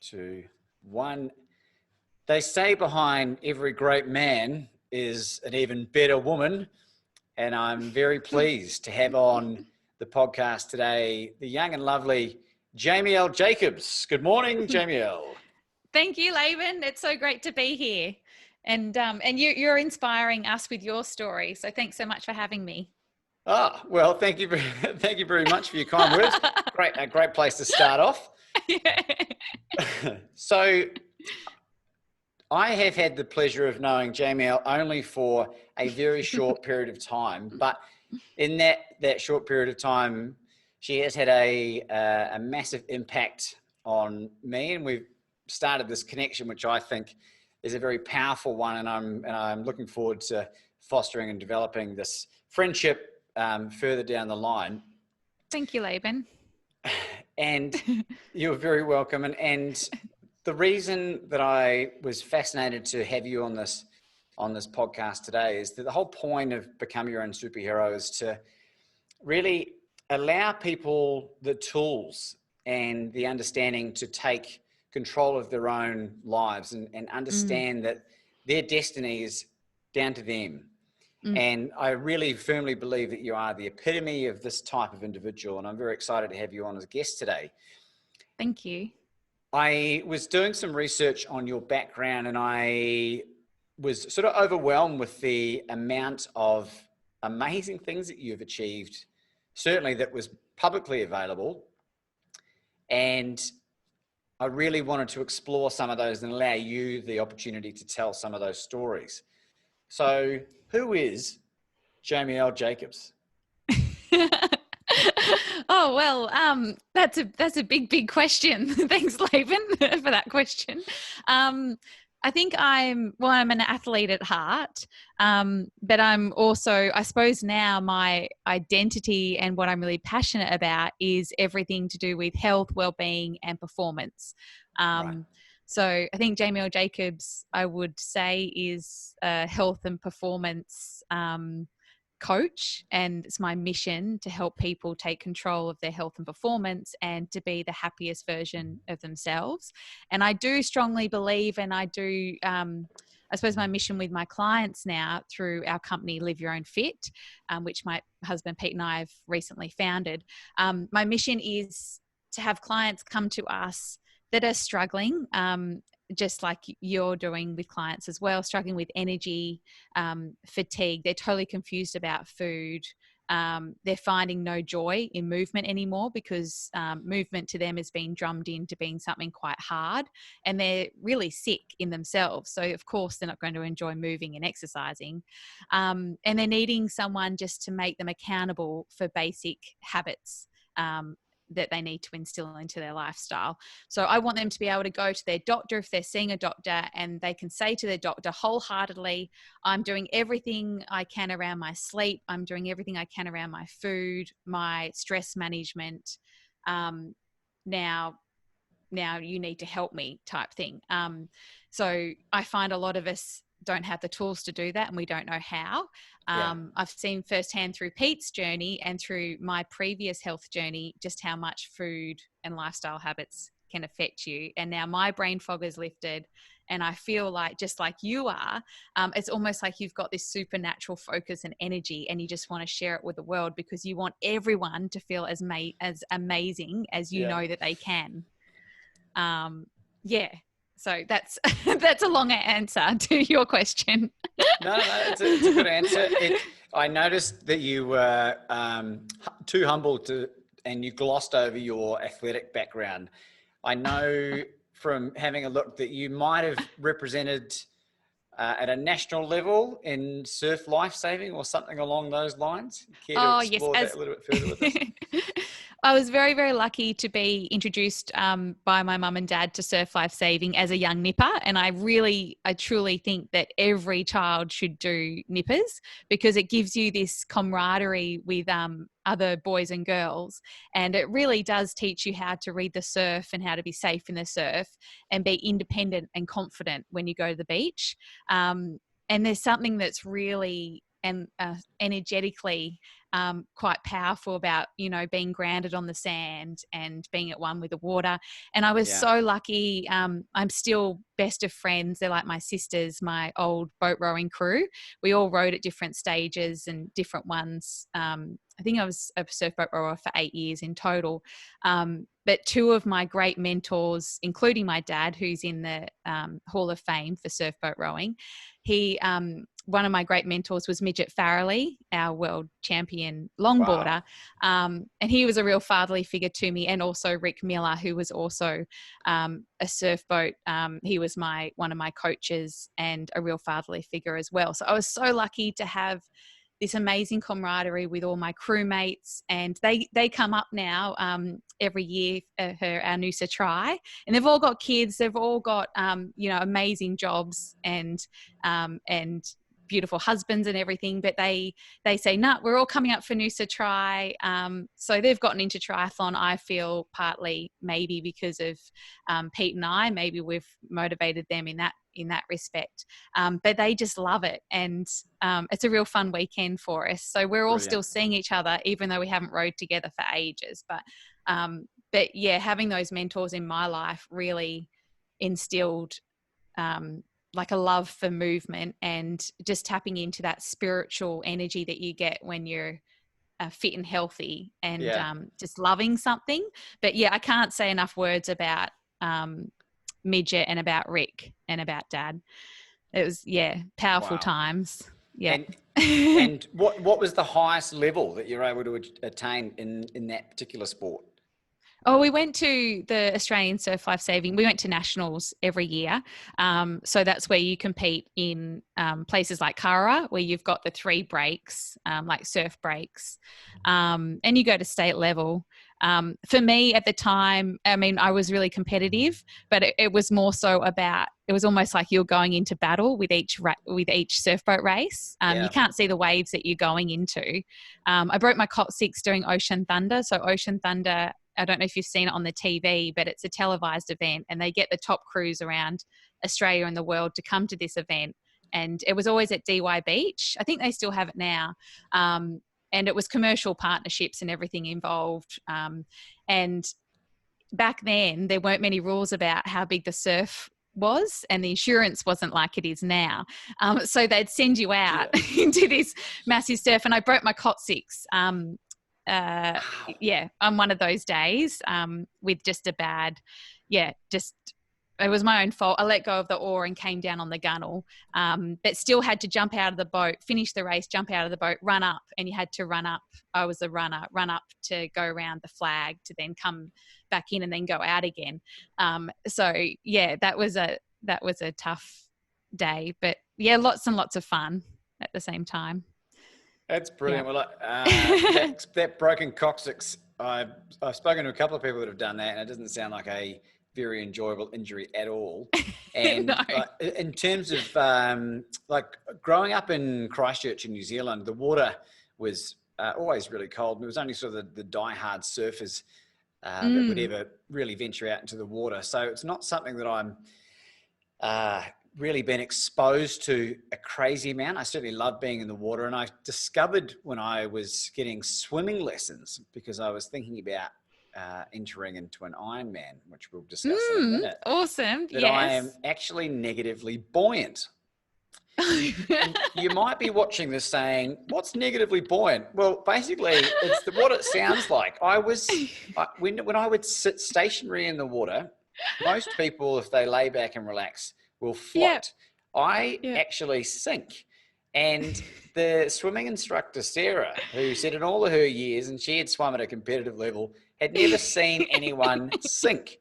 2, 1. They say behind every great man is an even better woman. And I'm very pleased to have on the podcast today the young and lovely Jaimielle Jacobs. Good morning, Jaimielle. Thank you, Laban. It's so great to be here. And you're inspiring us with your story. So thanks so much for having me. Well, thank you very much for your kind words. A great place to start off. Yeah. So I have had the pleasure of knowing Jaimielle only for a very short period of time, but in that short period of time, she has had a massive impact on me, and we've started this connection, which I think is a very powerful one, and I'm looking forward to fostering and developing this friendship further down the line. Thank you, Laban. And you're very welcome. And the reason that I was fascinated to have you on this podcast today is that the whole point of Become Your Own Superhero is to really allow people the tools and the understanding to take control of their own lives and understand that their destiny is down to them. And I really firmly believe that you are the epitome of this type of individual, and I'm very excited to have you on as a guest today. Thank you. I was doing some research on your background, and I was sort of overwhelmed with the amount of amazing things that you've achieved, certainly that was publicly available. And I really wanted to explore some of those and allow you the opportunity to tell some of those stories. So who is Jaimielle Jacobs? Oh, well, that's a big question. Thanks, Laban, for that question. I think I'm an athlete at heart, but I'm also, I suppose now my identity and what I'm really passionate about is everything to do with health, well-being and performance. Right. So I think Jaimielle Jacobs, I would say, is a health and performance coach, and it's my mission to help people take control of their health and performance and to be the happiest version of themselves. And I do strongly believe, and I do, I suppose my mission with my clients now through our company, Live Your Own Fit, which my husband Pete and I have recently founded. My mission is to have clients come to us that are struggling, just like you're doing with clients as well, struggling with energy, fatigue. They're totally confused about food. They're finding no joy in movement anymore because movement to them has been drummed into being something quite hard, and they're really sick in themselves. So of course they're not going to enjoy moving and exercising. And they're needing someone just to make them accountable for basic habits that they need to instill into their lifestyle. So I want them to be able to go to their doctor if they're seeing a doctor, and they can say to their doctor wholeheartedly, I'm doing everything I can around my sleep. I'm doing everything I can around my food, my stress management. Now you need to help me type thing. So I find a lot of us don't have the tools to do that, and we don't know how. I've seen firsthand through Pete's journey and through my previous health journey just how much food and lifestyle habits can affect you. And now my brain fog is lifted, and I feel like, just like you are, it's almost like you've got this supernatural focus and energy, and you just want to share it with the world because you want everyone to feel as amazing as you know that they can. So that's a longer answer to your question. No, it's a good answer. I noticed that you were too humble and you glossed over your athletic background. I know from having a look that you might have represented at a national level in surf lifesaving or something along those lines. Care to explore that a little bit further with us? I was very, very lucky to be introduced by my mum and dad to surf lifesaving as a young nipper. And I truly think that every child should do nippers because it gives you this camaraderie with other boys and girls. And it really does teach you how to read the surf and how to be safe in the surf and be independent and confident when you go to the beach. And there's something that's really energetically quite powerful about, you know, being grounded on the sand and being at one with the water. And I was so lucky. I'm still best of friends. They're like my sisters, my old boat rowing crew. We all rowed at different stages and different ones. I think I was a surf boat rower for 8 years in total. But two of my great mentors, including my dad, who's in the Hall of Fame for surf boat rowing, one of my great mentors was Midget Farrelly, our world champion longboarder. Wow. And he was a real fatherly figure to me, and also Rick Miller, who was also a surf boat. He was one of my coaches and a real fatherly figure as well. So I was so lucky to have this amazing camaraderie with all my crewmates, and they come up now every year for our Noosa Tri, and they've all got kids, they've all got amazing jobs and beautiful husbands and everything, but they say, nah, we're all coming up for Noosa Tri. So they've gotten into triathlon, I feel, partly maybe because of Pete and I. Maybe we've motivated them in that respect, but they just love it, and it's a real fun weekend for us. So we're all still seeing each other, even though we haven't rowed together for ages. But yeah, having those mentors in my life really instilled like a love for movement and just tapping into that spiritual energy that you get when you're fit and healthy and just loving something. But yeah, I can't say enough words about Midget and about Rick and about Dad. It was powerful times. Yeah. And what was the highest level that you're able to attain in that particular sport? Oh, we went to the Australian Surf Life Saving. We went to nationals every year. So that's where you compete in places like Kara, where you've got the 3 breaks, like surf breaks, and you go to state level. For me at the time, I mean, I was really competitive, but it was more so about, it was almost like you're going into battle with each surf boat race. You can't see the waves that you're going into. I broke my coccyx doing Ocean Thunder. So Ocean Thunder, I don't know if you've seen it on the TV, but it's a televised event, and they get the top crews around Australia and the world to come to this event. And it was always at DY Beach. I think they still have it now. And it was commercial partnerships and everything involved. And back then, there weren't many rules about how big the surf was, and the insurance wasn't like it is now. So they'd send you out into this massive surf, and I broke my coccyx. On one of those days with just a bad, it was my own fault. I let go of the oar and came down on the gunnel, but still had to jump out of the boat, finish the race, jump out of the boat, run up, and you had to run up. I was the runner, run up to go around the flag to then come back in and then go out again. That was a tough day, but lots and lots of fun at the same time. That's brilliant. Well, that broken coccyx, I've spoken to a couple of people that have done that, and it doesn't sound like a very enjoyable injury at all. And No. In terms of like growing up in Christchurch in New Zealand, the water was always really cold, and it was only sort of the die-hard surfers that would ever really venture out into the water. So it's not something that I'm really been exposed to a crazy amount. I certainly love being in the water, and I discovered when I was getting swimming lessons, because I was thinking about entering into an Ironman, which we'll discuss in a minute. Awesome. That I am actually negatively buoyant. And you might be watching this saying, what's negatively buoyant? Well, basically it's what it sounds like. When I would sit stationary in the water, most people, if they lay back and relax, will float. I actually sink. And the swimming instructor, Sarah, who said in all of her years, and she had swum at a competitive level, had never seen anyone sink.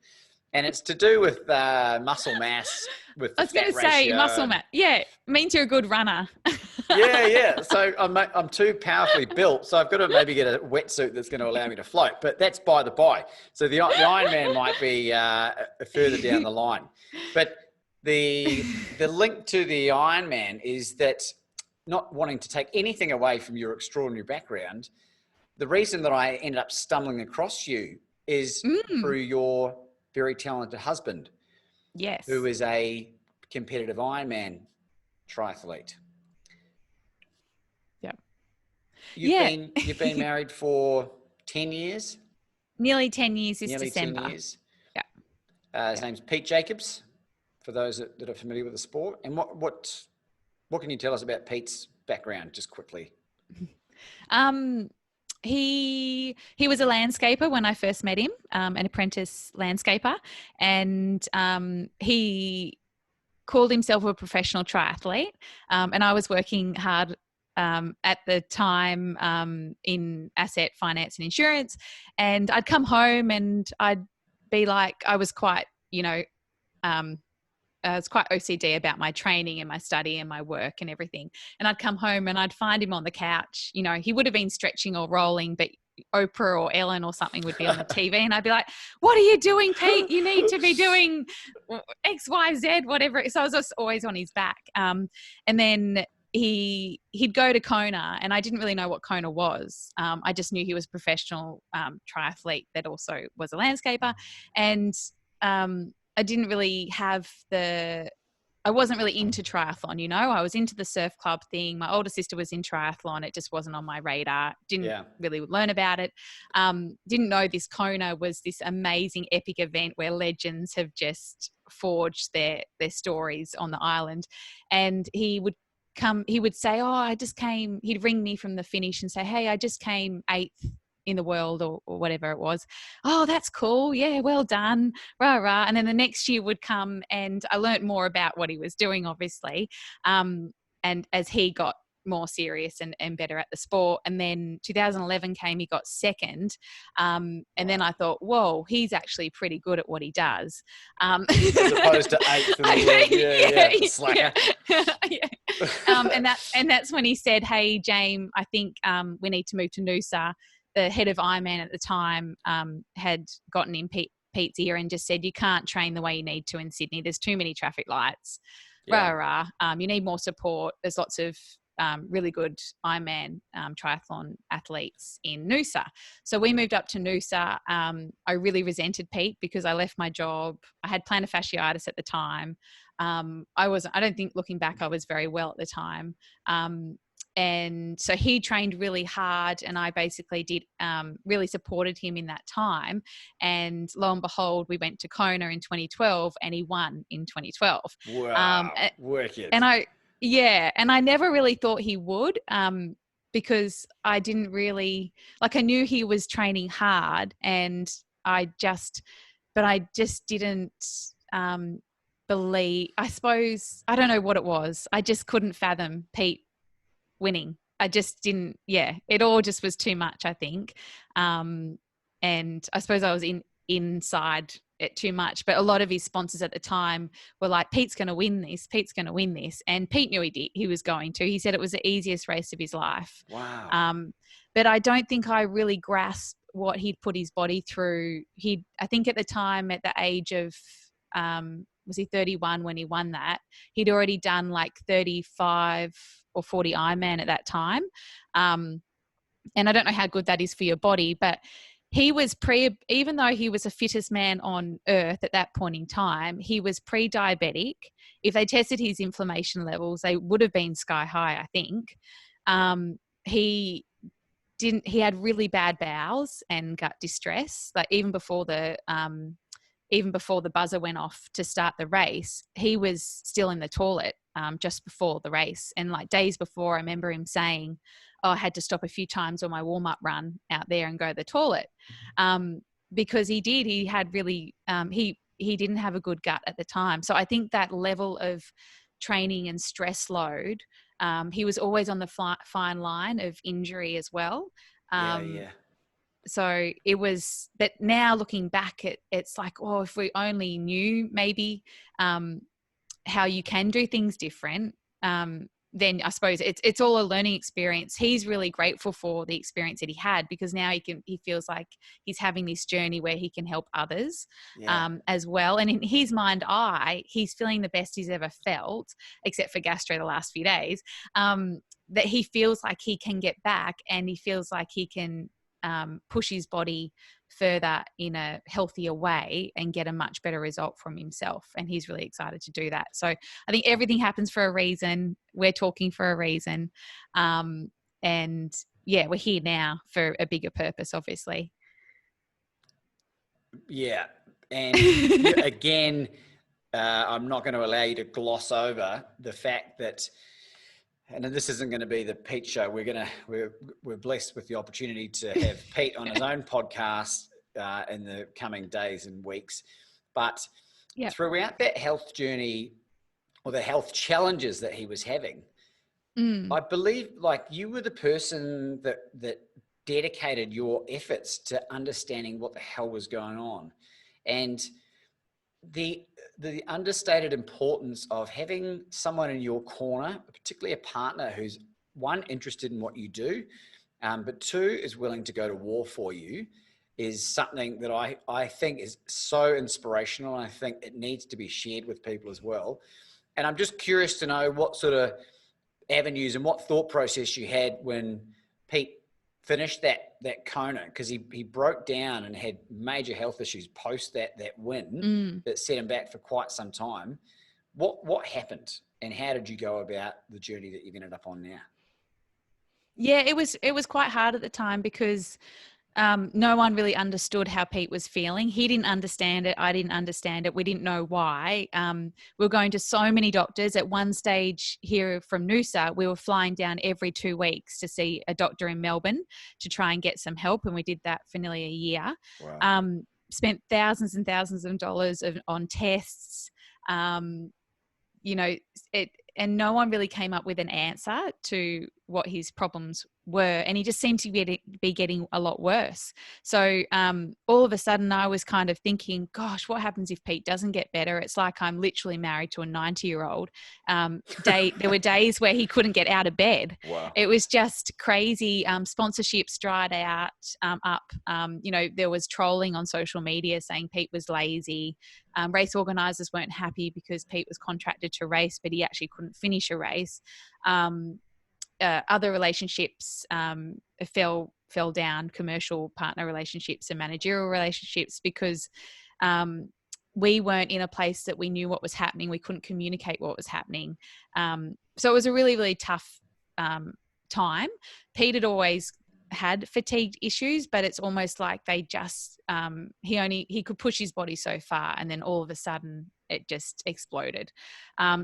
And it's to do with muscle mass, with the fat ratio. I was going to say muscle mass. Yeah, means you're a good runner. So I'm too powerfully built, so I've got to maybe get a wetsuit that's going to allow me to float. But that's by the by. So the Ironman might be further down the line. But the link to the Ironman is that, not wanting to take anything away from your extraordinary background, the reason that I ended up stumbling across you is through your very talented husband. Yes. Who is a competitive Ironman triathlete. Yeah. Yeah. You've been married for 10 years? Nearly 10 years this Nearly 10 December. years. Yeah. His name's Pete Jacobs, for those that are familiar with the sport. And what can you tell us about Pete's background, just quickly? Um, he was a landscaper when I first met him, an apprentice landscaper, and he called himself a professional triathlete. And I was working hard at the time in asset finance and insurance. And I'd come home and I'd be like, I was quite, I was quite OCD about my training and my study and my work and everything. And I'd come home and I'd find him on the couch. He would have been stretching or rolling, but Oprah or Ellen or something would be on the TV. And I'd be like, what are you doing, Pete? You need to be doing X, Y, Z, whatever. So I was just always on his back. And then he'd go to Kona, and I didn't really know what Kona was. I just knew he was a professional triathlete that also was a landscaper. And I didn't really have I wasn't really into triathlon, I was into the surf club thing. My older sister was in triathlon. It just wasn't on my radar. Didn't really learn about it. Didn't know this Kona was this amazing epic event where legends have just forged their stories on the island. And he would say, he'd ring me from the finish and say, hey, I just came 8th in the world or whatever it was. Oh, that's cool. Yeah, well done. Rah, rah. And then the next year would come and I learned more about what he was doing, obviously. And as he got more serious and better at the sport. And then 2011 came, he got 2nd. And then I thought, whoa, he's actually pretty good at what he does. As opposed to 8th in the world. Slacker. And that's when he said, hey, James, I think we need to move to Noosa. The head of Ironman at the time had gotten in Pete's ear and just said, you can't train the way you need to in Sydney. There's too many traffic lights. You need more support. There's lots of really good Ironman triathlon athletes in Noosa. So we moved up to Noosa. I really resented Pete because I left my job. I had plantar fasciitis at the time. I don't think, looking back, I was very well at the time. And so he trained really hard, and I basically really supported him in that time. And lo and behold, we went to Kona in 2012 and he won in 2012. Wow, wicked. And I never really thought he would, because I didn't really, I knew he was training hard, and I just didn't believe, I suppose, I don't know what it was. I just couldn't fathom Pete winning. I just didn't, it all just was too much, I think. And I suppose I was inside it too much, but a lot of his sponsors at the time were like, Pete's going to win this. And Pete knew he was going to. He said it was the easiest race of his life. Wow. But I don't think I really grasped what he'd put his body through. I think at the time, at the age of, was he 31 when he won that? He'd already done 35 or 40 Ironman at that time. And I don't know how good that is for your body, but he was even though he was the fittest man on earth at that point in time, he was pre-diabetic. If they tested his inflammation levels, they would have been sky high, I think. He had really bad bowels and gut distress. Even before the buzzer went off to start the race, he was still in the toilet just before the race. And days before, I remember him saying, I had to stop a few times on my warm-up run out there and go to the toilet, because he had really, he didn't have a good gut at the time. So I think that level of training and stress load, he was always on the fine line of injury as well. So it was, but now looking back, it's if we only knew maybe how you can do things different, then I suppose it's all a learning experience. He's really grateful for the experience that he had, because now he feels like he's having this journey where he can help others as well. And in his mind he's feeling the best he's ever felt, except for gastro the last few days, that he feels like he can get back, and he feels like he can push his body further in a healthier way and get a much better result from himself. And he's really excited to do that. So I think everything happens for a reason. We're talking for a reason. And we're here now for a bigger purpose, obviously. Yeah. And again, I'm not going to allow you to gloss over the fact that, and this isn't going to be the Pete show. We're blessed with the opportunity to have Pete on his own podcast in the coming days and weeks. But throughout that health journey or the health challenges that he was having, I believe like you were the person that dedicated your efforts to understanding what the hell was going on. And the understated importance of having someone in your corner, particularly a partner who's one, interested in what you do, but two, is willing to go to war for you, is something that I think is so inspirational. And I think it needs to be shared with people as well. And I'm just curious to know what sort of avenues and what thought process you had when Pete finished that Kona, because he broke down and had major health issues post that win that set him back for quite some time. What happened, and how did you go about the journey that you've ended up on now? Yeah, it was quite hard at the time because no one really understood how Pete was feeling. He didn't understand it. I didn't understand it. We didn't know why. We were going to so many doctors. At one stage here from Noosa, we were flying down every 2 weeks to see a doctor in Melbourne to try and get some help. And we did that for nearly a year. Wow. Spent thousands and thousands of dollars on tests. And no one really came up with an answer to what his problems were. And he just seemed to be getting a lot worse. So all of a sudden I was kind of thinking, gosh, what happens if Pete doesn't get better? It's like I'm literally married to a 90-year-old. There were days where he couldn't get out of bed. Wow. It was just crazy. Sponsorships dried out there was trolling on social media saying Pete was lazy. Race organisers weren't happy because Pete was contracted to race, but he actually couldn't finish a race. Other relationships fell down, commercial partner relationships and managerial relationships, because we weren't in a place that we knew what was happening. We couldn't communicate what was happening. So it was a really, really tough time. Pete had always had fatigue issues, but it's almost like they just he could push his body so far, and then all of a sudden it just exploded.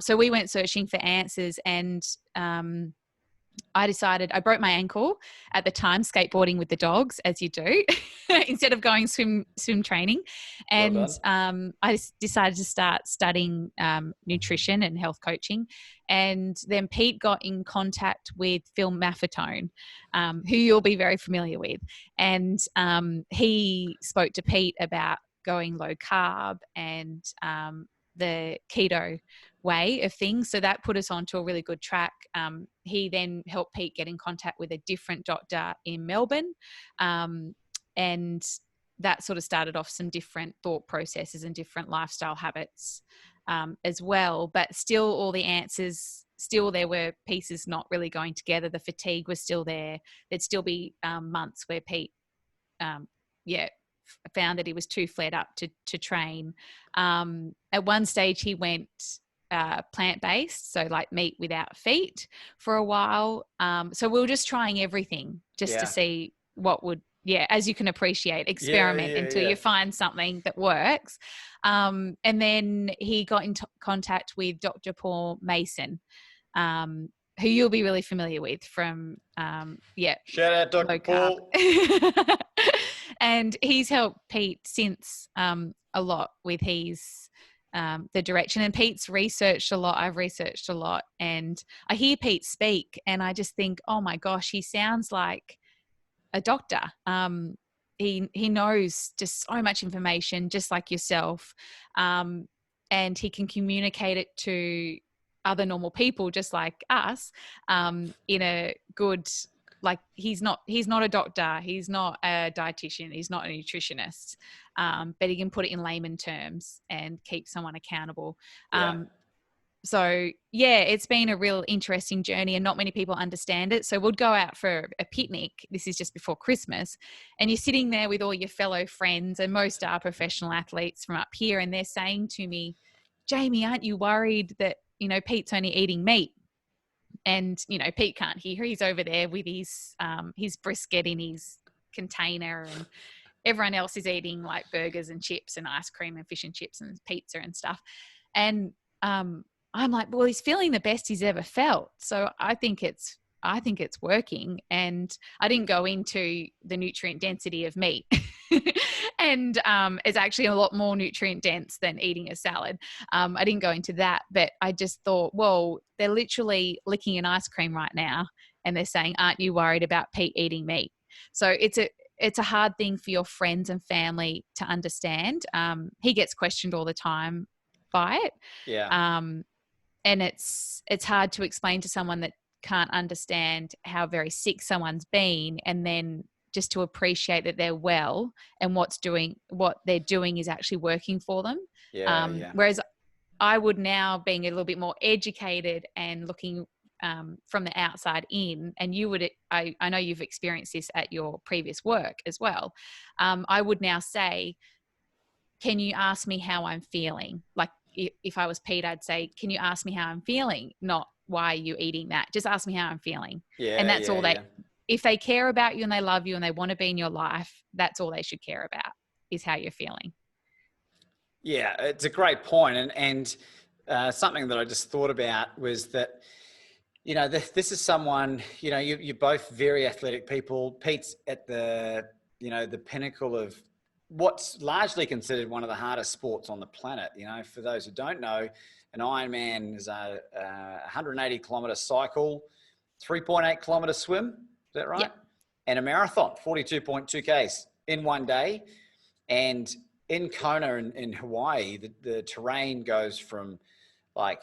So we went searching for answers, and I decided, I broke my ankle at the time skateboarding with the dogs, as you do, instead of going swim training. And Well I decided to start studying nutrition and health coaching. And then Pete got in contact with Phil Maffetone, who you'll be very familiar with. And he spoke to Pete about going low carb and the keto way of things. So that put us onto a really good track. He then helped Pete get in contact with a different doctor in Melbourne. And that sort of started off some different thought processes and different lifestyle habits as well. But still all the answers, still there were pieces not really going together. The fatigue was still there. There'd still be months where Pete, found that he was too flared up to train. At one stage he went plant-based, so like meat without feet for a while. So we were just trying everything just to see what would, as you can appreciate, experiment until you find something that works. And then he got in contact with Dr. Paul Mason, who you'll be really familiar with from, shout out Dr. Paul. And he's helped Pete since a lot with his the direction. And Pete's researched a lot. I've researched a lot. And I hear Pete speak and I just think, oh my gosh, he sounds like a doctor. He knows just so much information, just like yourself. And he can communicate it to other normal people just like us in a good, like he's not a doctor, he's not a dietitian, he's not a nutritionist, but he can put it in layman terms and keep someone accountable. So it's been a real interesting journey and not many people understand it. So we'd go out for a picnic. This is just before Christmas. And you're sitting there with all your fellow friends, and most are professional athletes from up here. And they're saying to me, Jamie, aren't you worried that, Pete's only eating meat? And, Pete can't hear. He's over there with his brisket in his container, and everyone else is eating like burgers and chips and ice cream and fish and chips and pizza and stuff. And I'm like, well, he's feeling the best he's ever felt. So I think it's working. And I didn't go into the nutrient density of meat. And it's actually a lot more nutrient dense than eating a salad. I didn't go into that, but I just thought, well, they're literally licking an ice cream right now, and they're saying, aren't you worried about Pete eating meat? So it's a hard thing for your friends and family to understand. He gets questioned all the time by it. Yeah. And it's hard to explain to someone that can't understand how very sick someone's been, and then just to appreciate that they're well and what they're doing is actually working for them. Whereas I would now, being a little bit more educated and looking from the outside in, and I know you've experienced this at your previous work as well. I would now say, can you ask me how I'm feeling? Like if I was Pete, I'd say, can you ask me how I'm feeling? Not why are you eating that? Just ask me how I'm feeling. And that's all if they care about you and they love you and they want to be in your life, that's all they should care about, is how you're feeling. Yeah, it's a great point. And something that I just thought about was that, this is someone, you're both very athletic people. Pete's at the pinnacle of what's largely considered one of the hardest sports on the planet. For those who don't know, an Ironman is a 180 kilometer cycle, 3.8 kilometer swim. Is that right? Yep. And a marathon, 42.2 Ks in one day. And in Kona in Hawaii, the terrain goes from the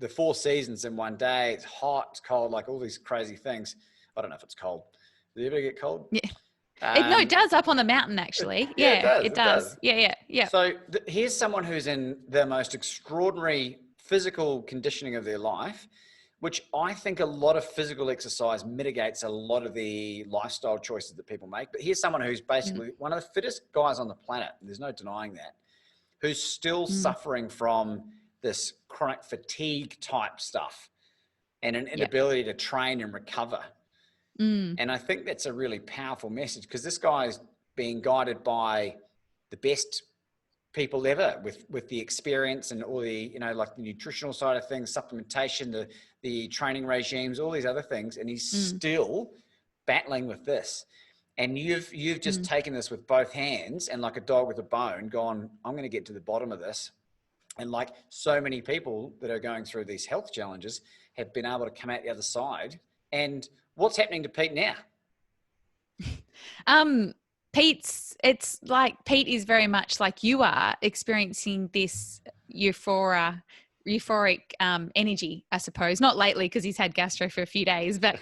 4 seasons in one day. It's hot, it's cold, like all these crazy things. I don't know if it's cold. Do you ever get cold? Yeah. It does up on the mountain, actually. It does. Yeah. So here's someone who's in the most extraordinary physical conditioning of their life, which I think a lot of physical exercise mitigates a lot of the lifestyle choices that people make. But here's someone who's basically one of the fittest guys on the planet. There's no denying that. Who's still suffering from this chronic fatigue type stuff and an inability to train and recover. And I think that's a really powerful message, because this guy's being guided by the best people ever with the experience and all the, like the nutritional side of things, supplementation, the training regimes, all these other things. And he's still battling with this. And you've just taken this with both hands and like a dog with a bone gone, I'm going to get to the bottom of this. And like so many people that are going through these health challenges have been able to come out the other side. And what's happening to Pete now? Pete is very much like you are, experiencing this euphoric energy, I suppose. Not lately, because he's had gastro for a few days, but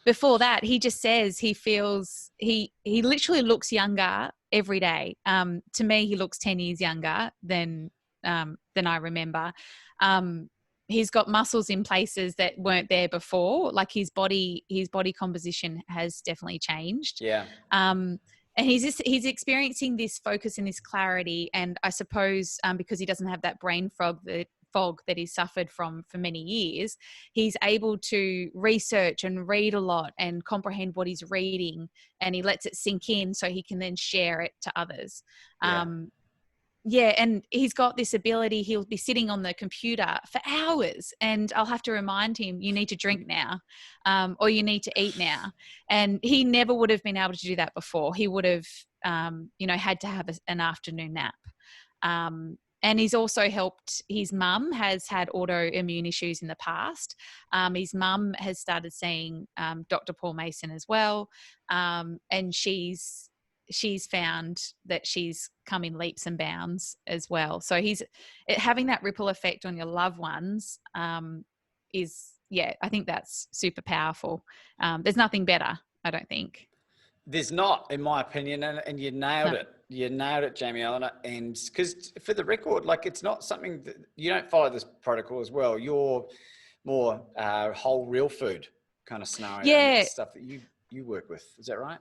before that, he just says he feels he literally looks younger every day. To me, he looks 10 years younger than I remember. He's got muscles in places that weren't there before. Like his body composition has definitely changed. Yeah. And he's experiencing this focus and this clarity. And I suppose because he doesn't have that brain fog that he's suffered from for many years, he's able to research and read a lot and comprehend what he's reading, and he lets it sink in so he can then share it to others. And he's got this ability. He'll be sitting on the computer for hours, and I'll have to remind him, you need to drink now, or you need to eat now. And he never would have been able to do that before. He would have, had to have an afternoon nap. And he's also helped, his mum has had autoimmune issues in the past. His mum has started seeing Dr. Paul Mason as well. And she's found that she's come in leaps and bounds as well. So having that ripple effect on your loved ones I think that's super powerful. There's nothing better, I don't think. There's not, in my opinion, and you nailed it. You nailed it, Jaimielle. And because for the record, like it's not something that you don't follow this protocol as well. You're more whole real food kind of scenario. Yeah. Stuff that you work with. Is that right?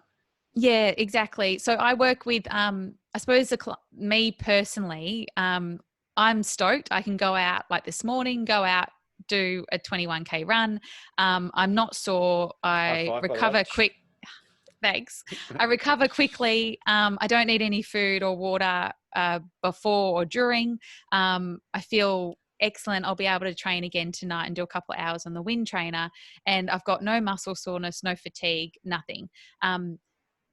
Yeah, exactly. So I work with, I suppose me personally, I'm stoked. I can go out like this morning, do a 21K run. I'm not sore. High I five, by the way. recover quick. Thanks. I recover quickly. I don't need any food or water before or during. I feel excellent. I'll be able to train again tonight and do a couple of hours on the wind trainer. And I've got no muscle soreness, no fatigue, nothing.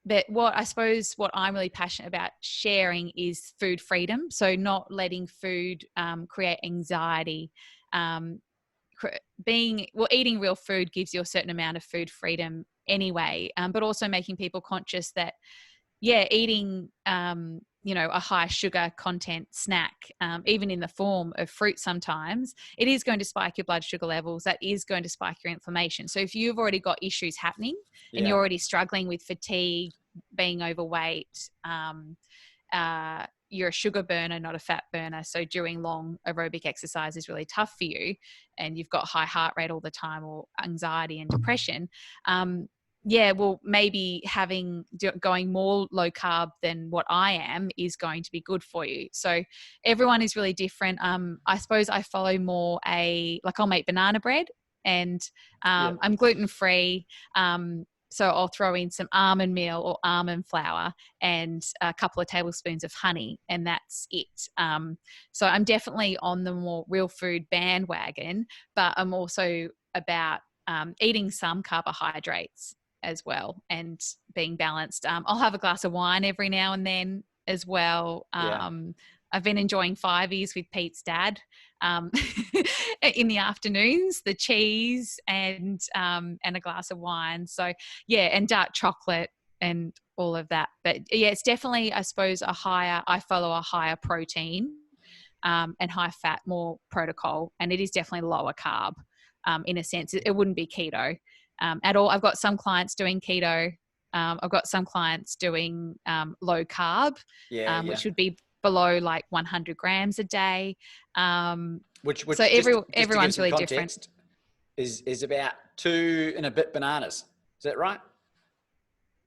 But what I'm really passionate about sharing is food freedom. So not letting food create anxiety. Eating real food gives you a certain amount of food freedom anyway, but also making people conscious that, eating, a high sugar content snack, even in the form of fruit sometimes, it is going to spike your blood sugar levels. That is going to spike your inflammation. So if you've already got issues happening and you're already struggling with fatigue, being overweight, you're a sugar burner, not a fat burner. So doing long aerobic exercise is really tough for you, and you've got high heart rate all the time, or anxiety and depression. Maybe going more low carb than what I am is going to be good for you. So everyone is really different. I suppose I follow more I'll make banana bread, and I'm gluten free. So I'll throw in some almond meal or almond flour and a couple of tablespoons of honey, and that's it. So I'm definitely on the more real food bandwagon, but I'm also about eating some carbohydrates as well and being balanced. I'll have a glass of wine every now and then as well. I've been enjoying fiveys with Pete's dad in the afternoons, the cheese and a glass of wine. So and dark chocolate and all of that. But it's definitely, I suppose, I follow a higher protein and high fat, more protocol, and it is definitely lower carb in a sense. It wouldn't be keto at all. I've got some clients doing keto. I've got some clients doing low carb, which would be below 100 grams a day. Which so everyone's really different. Is about 2 and a bit bananas. Is that right?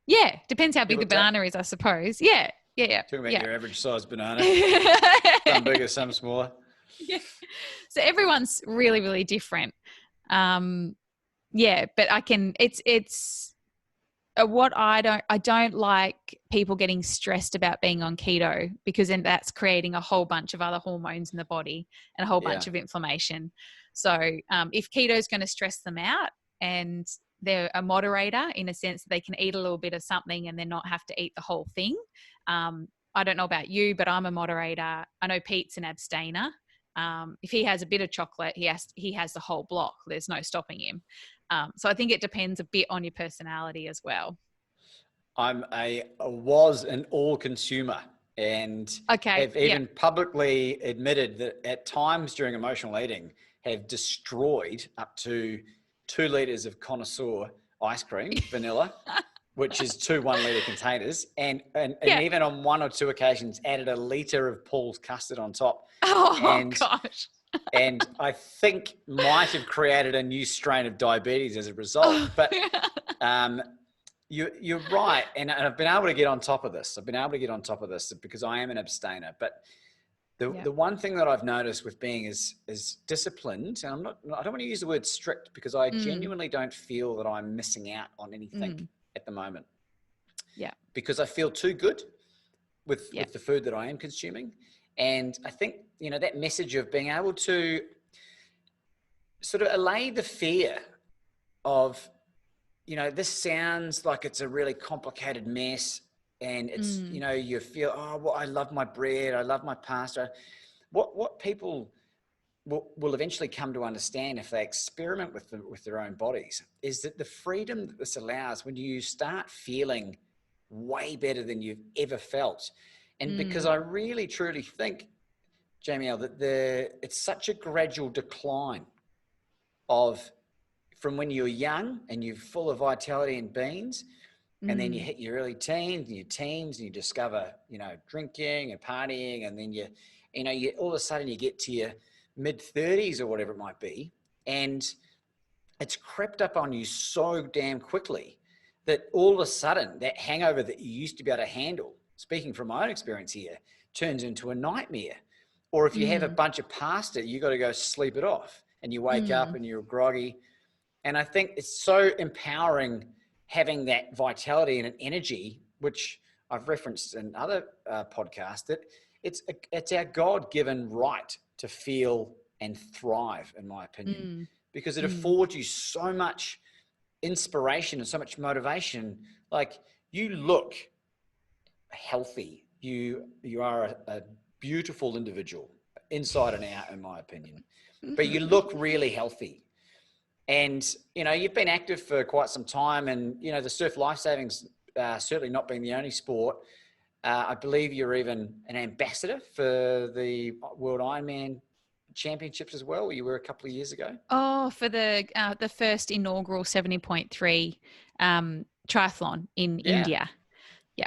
Yeah, depends how big the banana is, I suppose. Yeah. Talking about your average size banana. Some bigger, some smaller. Yeah. So everyone's really, really different. But it's what I don't like people getting stressed about being on keto, because then that's creating a whole bunch of other hormones in the body and a whole bunch of inflammation. So if keto is going to stress them out, and they're a moderator in a sense that they can eat a little bit of something and then not have to eat the whole thing. I don't know about you, but I'm a moderator. I know Pete's an abstainer. If he has a bit of chocolate, he has the whole block. There's no stopping him. So I think it depends a bit on your personality as well. I was an all consumer, and have even publicly admitted that at times during emotional eating have destroyed up to 2 liters of connoisseur ice cream, vanilla, which is 2 1-liter containers, and even on 1 or 2 occasions added a liter of Paul's custard on top. Gosh. And I think might have created a new strain of diabetes as a result. But you're right. And I've been able to get on top of this. Because I am an abstainer. But the one thing that I've noticed with being is disciplined, and I don't want to use the word strict, because I genuinely don't feel that I'm missing out on anything at the moment. Yeah. Because I feel too good with the food that I am consuming. And I think, that message of being able to sort of allay the fear of, this sounds like it's a really complicated mess, and it's, you feel, I love my bread, I love my pasta. What people will eventually come to understand if they experiment with their own bodies is that the freedom that this allows when you start feeling way better than you've ever felt. And because I really, truly think, Jaimielle, that it's such a gradual decline from when you're young and you're full of vitality and beans, and then you hit your early teens and your teens, and you discover, drinking and partying, and then you all of a sudden you get to your mid-30s or whatever it might be, and it's crept up on you so damn quickly that all of a sudden that hangover that you used to be able to handle, speaking from my own experience here, turns into a nightmare. Or if you have a bunch of pasta, you got to go sleep it off. and you wake up and you're groggy. And I think it's so empowering having that vitality and an energy, which I've referenced in other podcasts, that it's our God-given right to feel and thrive, in my opinion, because it affords you so much inspiration and so much motivation. Like, you look healthy. You are a beautiful individual inside and out, in my opinion, but you look really healthy. And, you know, you've been active for quite some time, and, you know, the surf life savings certainly not being the only sport. I believe you're even an ambassador for the World Ironman Championships as well. You were a couple of years ago. Oh, for the first inaugural 70.3 triathlon in India. Yeah.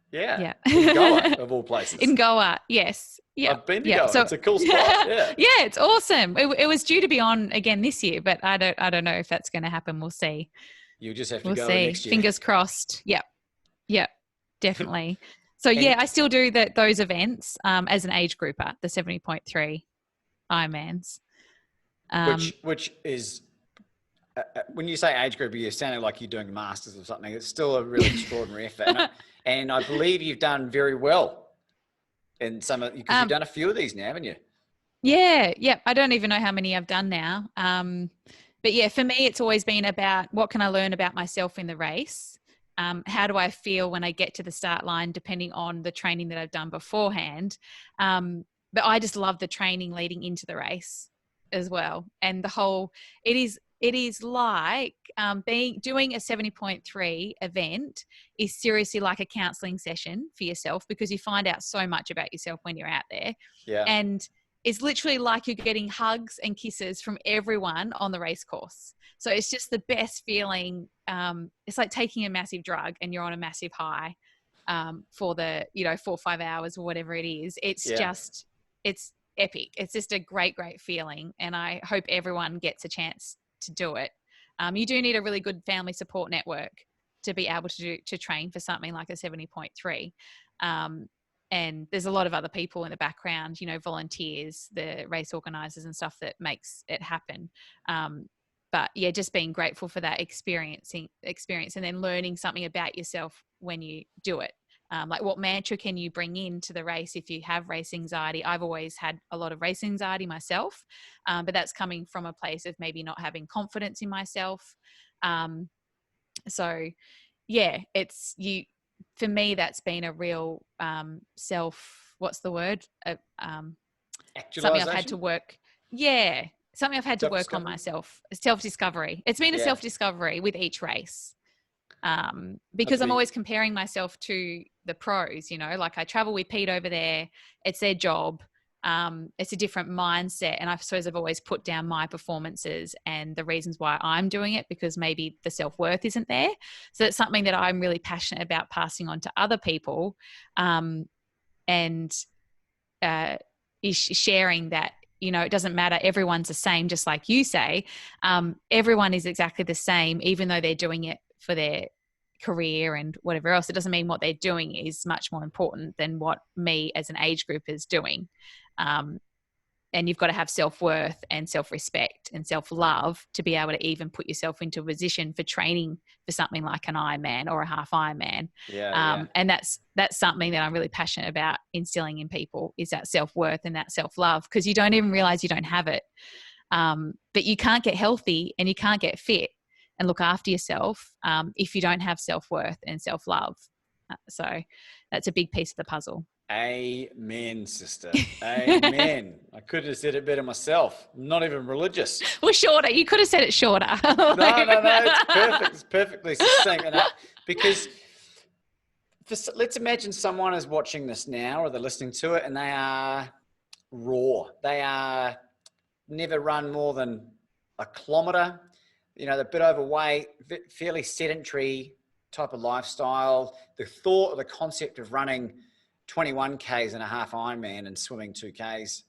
Yeah. In Goa, of all places. In Goa, yes. Yeah. I've been to Goa. So, it's a cool spot. Yeah. Yeah, it's awesome. It was due to be on again this year, but I don't know if that's going to happen. We'll see. You just have to go next year. Fingers crossed. Yep. Yep. Definitely. So yeah, I still do those events as an age grouper, the 70.3 Ironmans. Which is, when you say age group, you're sounding like you're doing masters or something. It's still a really extraordinary effort. And I believe you've done very well in some of, because you've done a few of these now, haven't you? Yeah. I don't even know how many I've done now. But yeah, for me, it's always been about what can I learn about myself in the race? How do I feel when I get to the start line, depending on the training that I've done beforehand. But I just love the training leading into the race as well. And it is like doing a 70.3 event is seriously like a counseling session for yourself, because you find out so much about yourself when you're out there. Yeah. And it's literally like you're getting hugs and kisses from everyone on the race course. So it's just the best feeling. It's like taking a massive drug and you're on a massive high for the, 4 or 5 hours or whatever it is. It's epic. It's just a great, great feeling. And I hope everyone gets a chance to do it. You do need a really good family support network to be able to train for something like a 70.3. And there's a lot of other people in the background, volunteers, the race organizers and stuff that makes it happen. But yeah, just being grateful for that experience and then learning something about yourself when you do it. Like, what mantra can you bring into the race if you have race anxiety? I've always had a lot of race anxiety myself, but that's coming from a place of maybe not having confidence in myself. So yeah, for me, that's been a real something I've had to work. Yeah. Something I've had to work on myself. Self-discovery. It's been a self-discovery with each race. Because I'm always comparing myself to the pros, like I travel with Pete over there. It's their job. It's a different mindset. And I suppose I've always put down my performances and the reasons why I'm doing it, because maybe the self-worth isn't there. So it's something that I'm really passionate about passing on to other people. And is sharing that, it doesn't matter. Everyone's the same, just like you say. Everyone is exactly the same, even though they're doing it for their career and whatever else. It doesn't mean what they're doing is much more important than what me as an age group is doing. And you've got to have self-worth and self-respect and self-love to be able to even put yourself into a position for training for something like an Ironman or a half Ironman. And that's something that I'm really passionate about instilling in people, is that self-worth and that self-love, because you don't even realize you don't have it. But you can't get healthy and you can't get fit and look after yourself if you don't have self-worth and self-love. So that's a big piece of the puzzle. Amen, sister. Amen. I could have said it better myself. I'm not even religious. Well, shorter. You could have said it shorter. No. It's perfect. It's perfectly succinct. Because let's imagine someone is watching this now, or they're listening to it, and they are raw. They are never run more than a kilometre. They're a bit overweight, fairly sedentary type of lifestyle. The thought or the concept of running 21 Ks and a half Ironman and swimming 2 Ks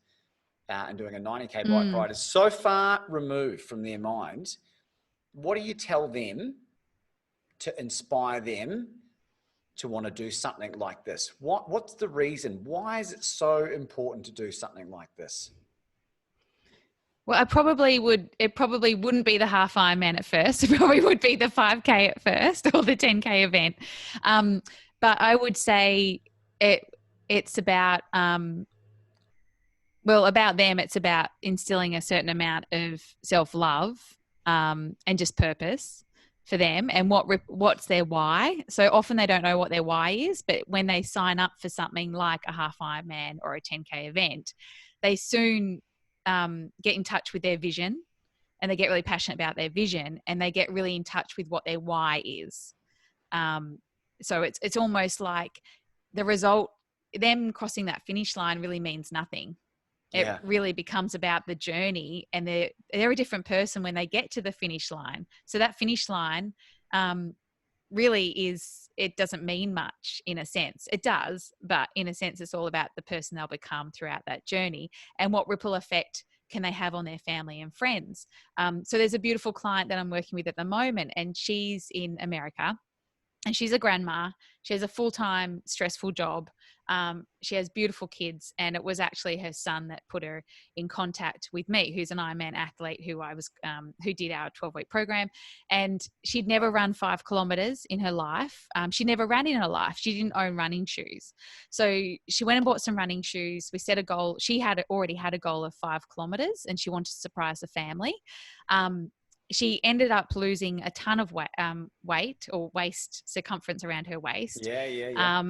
and doing a 90 K bike ride is so far removed from their minds. What do you tell them to inspire them to want to do something like this? What's the reason? Why is it so important to do something like this? Well, it probably wouldn't be the half Ironman at first. It probably would be the 5K at first or the 10K event. But I would say it's about, about them, it's about instilling a certain amount of self-love and just purpose for them, and what's their why. So often they don't know what their why is, but when they sign up for something like a half Ironman or a 10K event, they soon get in touch with their vision, and they get really passionate about their vision, and they get really in touch with what their why is. So it's almost like the result, them crossing that finish line really means nothing. It really becomes about the journey, and they're a different person when they get to the finish line. So that finish line really it doesn't mean much in a sense. It does, but in a sense, it's all about the person they'll become throughout that journey, and what ripple effect can they have on their family and friends. So there's a beautiful client that I'm working with at the moment, and she's in America. And she's a grandma. She has a full-time stressful job. She has beautiful kids, and it was actually her son that put her in contact with me, who's an Ironman athlete who did our 12-week program. And she'd never run 5 kilometers in her life. She never ran in her life. She didn't own running shoes. So she went and bought some running shoes. We set a goal. She already had a goal of 5 kilometers, and she wanted to surprise the family. She ended up losing a ton of weight or waist circumference around her waist. Yeah.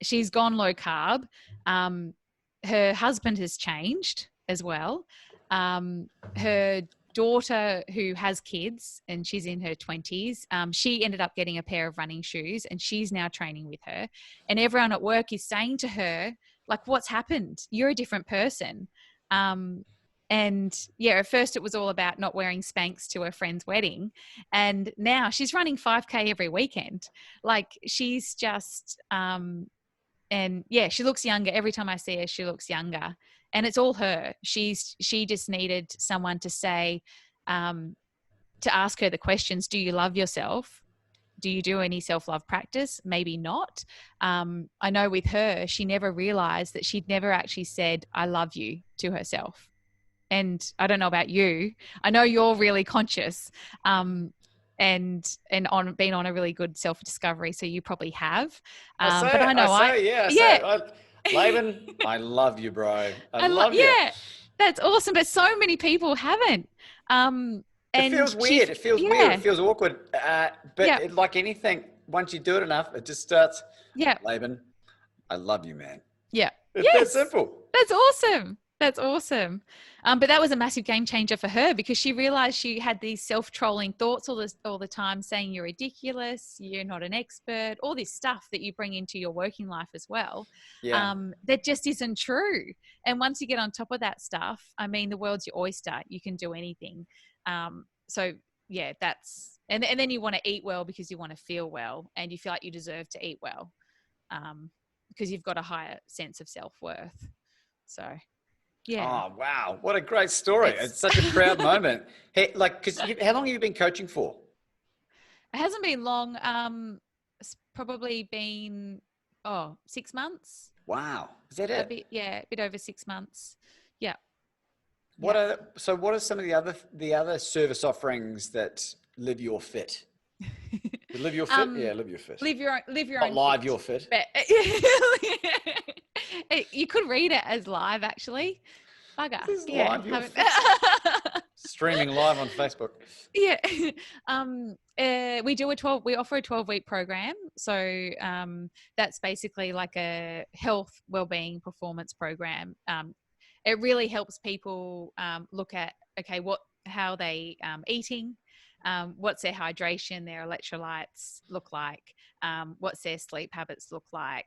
She's gone low carb. Her husband has changed as well. Her daughter, who has kids, and she's in her 20s, she ended up getting a pair of running shoes, and she's now training with her. And everyone at work is saying to her, like, what's happened? You're a different person. And yeah, at first it was all about not wearing Spanx to her friend's wedding. And now she's running 5K every weekend. Like, she's just, and yeah, she looks younger. Every time I see her, she looks younger. And it's all her. She just needed someone to say, to ask her the questions. Do you love yourself? Do you do any self-love practice? Maybe not. I know with her, she never realized that she'd never actually said, I love you to herself. And I don't know about you. I know you're really conscious, and on been on a really good self-discovery. So you probably have. But I know Laban, I love you, bro. I love you. Yeah, that's awesome. But so many people haven't. It feels weird. It feels weird. It feels awkward. But like anything, once you do it enough, it just starts. Yeah. Laban, I love you, man. Yeah. It's that simple. That's awesome. That's awesome. But that was a massive game changer for her, because she realized she had these self-trolling thoughts all the time, saying you're ridiculous, you're not an expert, all this stuff that you bring into your working life as well. That just isn't true. And once you get on top of that stuff, I mean, the world's your oyster. You can do anything. So yeah, and then you want to eat well because you want to feel well, and you feel like you deserve to eat well, because you've got a higher sense of self-worth. So yeah. Oh, wow. What a great story. It's such a proud moment. Hey, how long have you been coaching for? It hasn't been long. It's probably been 6 months. Wow. Is that it? A bit over 6 months. Yeah. What are some of the other service offerings that live your fit? Live your fit? Live your fit. Live your own live fit. your fit. You could read it as live, actually. Bugger. Live your fit. Streaming live on Facebook. Yeah. We offer a 12-week program. So that's basically like a health, wellbeing, performance program. It really helps people look at, how they eating, what's their hydration, their electrolytes look like, what's their sleep habits look like,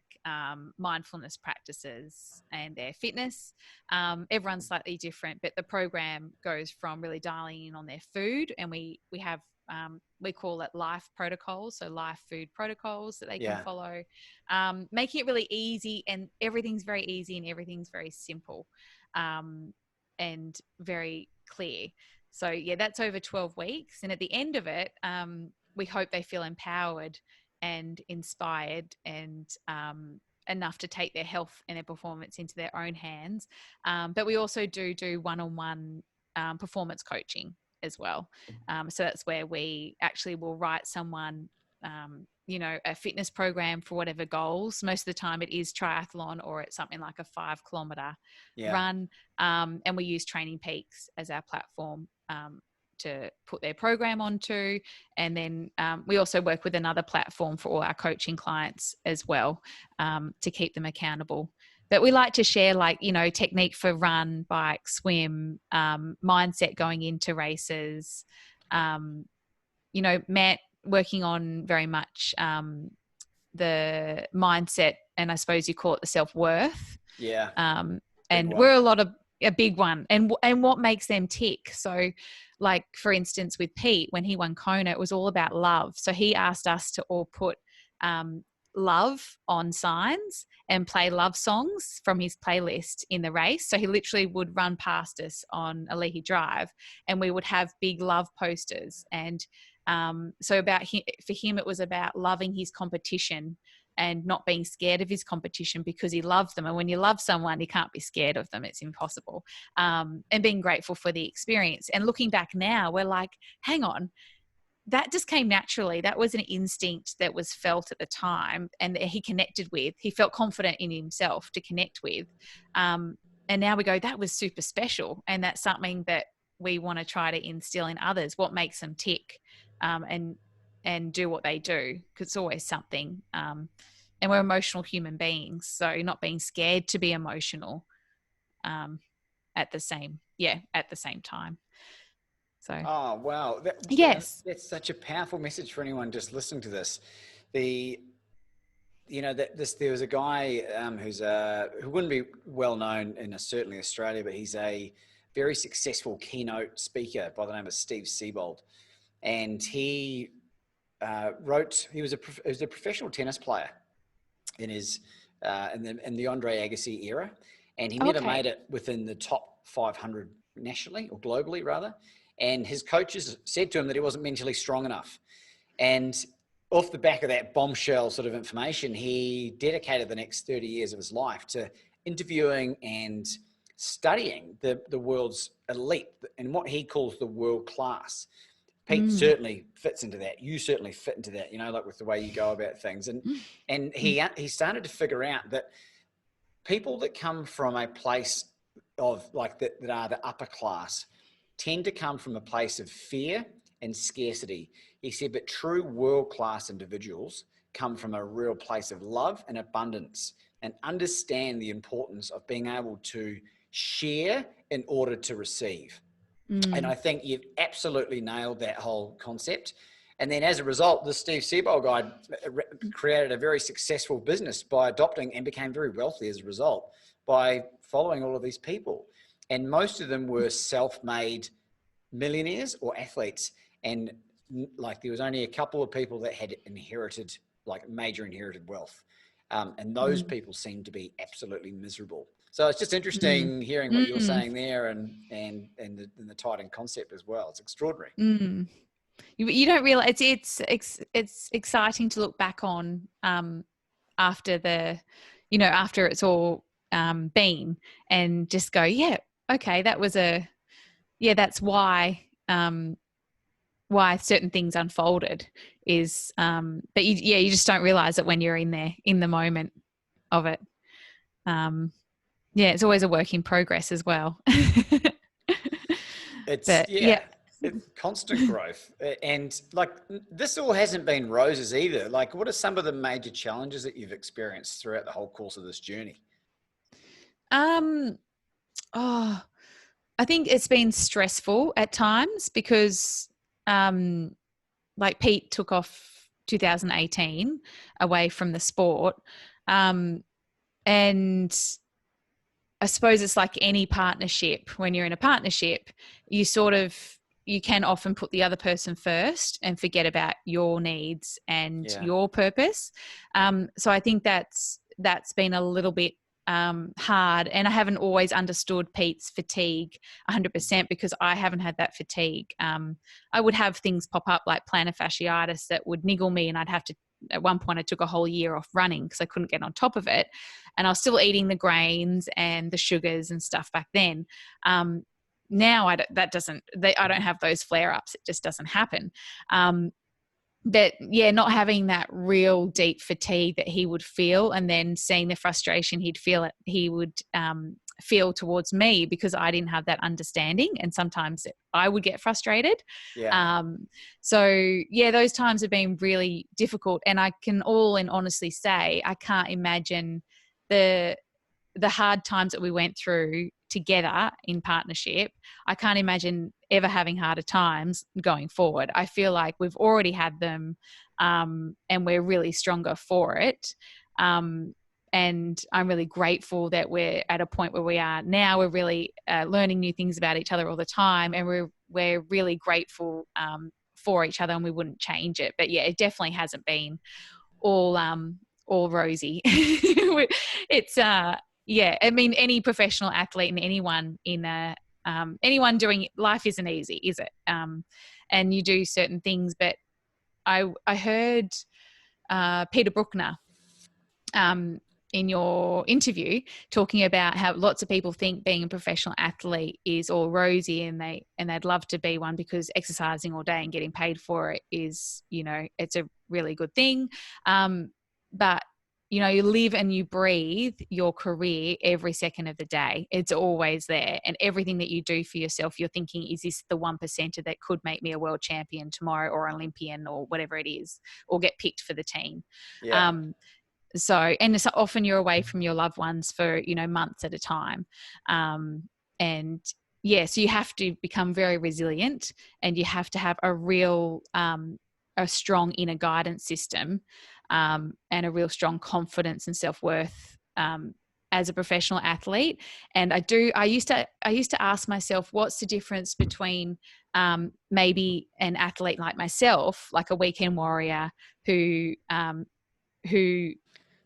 mindfulness practices, and their fitness. Everyone's slightly different, but the program goes from really dialing in on their food, and we have we call it life protocols, so life food protocols that they can follow, making it really easy, and everything's very easy and everything's very simple, and very clear. So yeah, that's over 12 weeks. And at the end of it, we hope they feel empowered and inspired and enough to take their health and their performance into their own hands. But we also do one-on-one performance coaching as well. So that's where we actually will write someone, a fitness program for whatever goals. Most of the time it is triathlon, or it's something like a 5-kilometer run. And we use Training Peaks as our platform to put their program onto. And then we also work with another platform for all our coaching clients as well, to keep them accountable. But we like to share, technique for run, bike, swim, mindset going into races. Matt working on very much the mindset, and I suppose you call it the self-worth. Yeah. And we're a big one. And what makes them tick. So like, for instance, with Pete, when he won Kona, it was all about love. So he asked us to all put love on signs and play love songs from his playlist in the race. So he literally would run past us on Alihi Drive, and we would have big love posters. And so for him, it was about loving his competition and not being scared of his competition, because he loved them. And when you love someone, you can't be scared of them. It's impossible. And being grateful for the experience. And looking back now, we're like, hang on, that just came naturally. That was an instinct that was felt at the time, and that he connected with. He felt confident in himself to connect with. And now we go, that was super special. And that's something that we want to try to instill in others, what makes them tick, and do what they do, because it's always something. And we're emotional human beings, so not being scared to be emotional at the same time. So. Oh, wow. Yes. That's such a powerful message for anyone just listening to this. There was a guy who wouldn't be well known in certainly Australia, but he's a very successful keynote speaker by the name of Steve Siebold. And he was a professional tennis player in the Andre Agassi era, and he never made it within the top 500 nationally, or globally rather. And his coaches said to him that he wasn't mentally strong enough. And off the back of that bombshell sort of information, he dedicated the next 30 years of his life to interviewing and studying the world's elite and what he calls the world class. Pete certainly fits into that. You certainly fit into that, like with the way you go about things. And he started to figure out that people that come from a place of that are the upper class tend to come from a place of fear and scarcity. He said, but true world-class individuals come from a real place of love and abundance, and understand the importance of being able to share in order to receive. And I think you've absolutely nailed that whole concept. And then as a result, the Steve Siebold guy created a very successful business by adopting, and became very wealthy as a result, by following all of these people. And most of them were self-made millionaires or athletes. And there was only a couple of people that had inherited, major inherited wealth. And those people seemed to be absolutely miserable. So it's just interesting hearing what you're saying there, and the Titan concept as well. It's extraordinary. You don't realize it's exciting to look back on after after it's all been, and just go, yeah, okay, that's why certain things unfolded is, but you just don't realize it when you're in there in the moment of it. It's always a work in progress as well. It's constant growth. And this all hasn't been roses either. What are some of the major challenges that you've experienced throughout the whole course of this journey? I think it's been stressful at times, because Pete took off 2018 away from the sport. And I suppose it's like any partnership. When you're in a partnership, you can often put the other person first and forget about your needs and your purpose. So I think that's been a little bit hard, and I haven't always understood Pete's fatigue 100%, because I haven't had that fatigue. I would have things pop up like plantar fasciitis that would niggle me, and I'd have to, at one point I took a whole year off running because I couldn't get on top of it, and I was still eating the grains and the sugars and stuff back then. now I don't have those flare-ups. It just doesn't happen. That, yeah, not having that real deep fatigue that he would feel, and then seeing the frustration he would feel towards me because I didn't have that understanding, and sometimes I would get frustrated. So yeah, those times have been really difficult, and I can all and honestly say I can't imagine the hard times that we went through together in partnership. I can't imagine ever having harder times going forward. I feel like we've already had them, and we're really stronger for it. And I'm really grateful that we're at a point where we are now. We're really learning new things about each other all the time, and we're really grateful for each other, and we wouldn't change it. But yeah, it definitely hasn't been all rosy. It's yeah, I mean, any professional athlete and anyone anyone doing life isn't easy, is it? And you do certain things, but I heard Peter Bruckner in your interview talking about how lots of people think being a professional athlete is all rosy, and they'd love to be one because exercising all day and getting paid for it is, it's a really good thing. But you live and you breathe your career every second of the day. It's always there. And everything that you do for yourself, you're thinking, is this the 1%er that could make me a world champion tomorrow, or Olympian, or whatever it is, or get picked for the team? Yeah. And so often you're away from your loved ones for, months at a time. And yeah, so you have to become very resilient, and you have to have a real, a strong inner guidance system, and a real strong confidence and self-worth, as a professional athlete. And I used to ask myself, what's the difference between maybe an athlete like myself, like a weekend warrior who